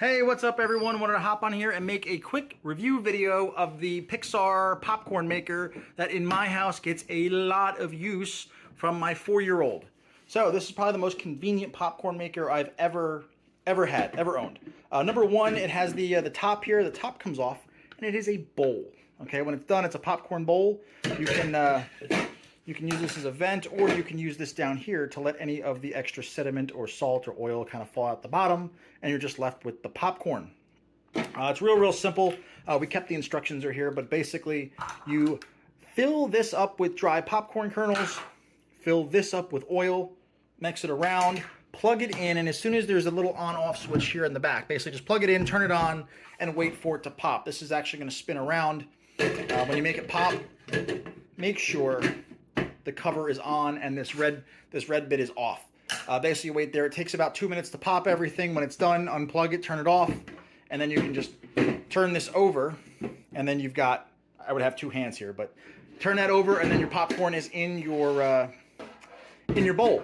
Hey, what's up everyone? Wanted to hop on here and make a quick review video of the Pixar popcorn maker that in my house gets a lot of use from my 4-year-old. So this is probably the most convenient popcorn maker I've ever owned. Number one, it has the top here. The top comes off and it is a bowl. Okay, when it's done, it's a popcorn bowl. You can use this as a vent, or you can use this down here to let any of the extra sediment or salt or oil kind of fall out the bottom, and you're just left with the popcorn. It's real simple. We kept the instructions are here, but basically you fill this up with dry popcorn kernels, fill this up with oil, mix it around, plug it in, and as soon as there's a little on-off switch here in the back, basically just plug it in, turn it on, and wait for it to pop. This is actually going to spin around. When you make it pop, make sure the cover is on and this red bit is off. Basically, you wait there. It takes about 2 minutes to pop everything. When it's done, unplug it, turn it off, and then you can just turn this over, and then you've got, I would have two hands here, but turn that over, and then your popcorn is in your bowl.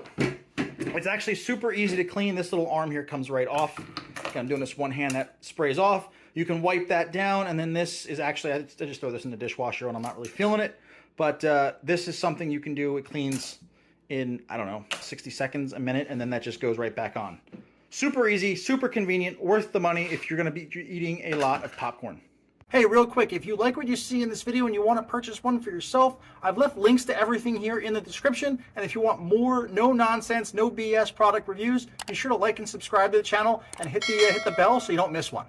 It's actually super easy to clean. This little arm here comes right off. Okay, I'm doing this one hand, that sprays off. You can wipe that down, and then this is actually, I just throw this in the dishwasher when I'm not really feeling it. But this is something you can do. It cleans in, I don't know, 60 seconds, a minute, and then that just goes right back on. Super easy, super convenient, worth the money if you're going to be eating a lot of popcorn. Hey, real quick, if you like what you see in this video and you want to purchase one for yourself, I've left links to everything here in the description. And if you want more no-nonsense, no BS product reviews, be sure to like and subscribe to the channel and hit the bell so you don't miss one.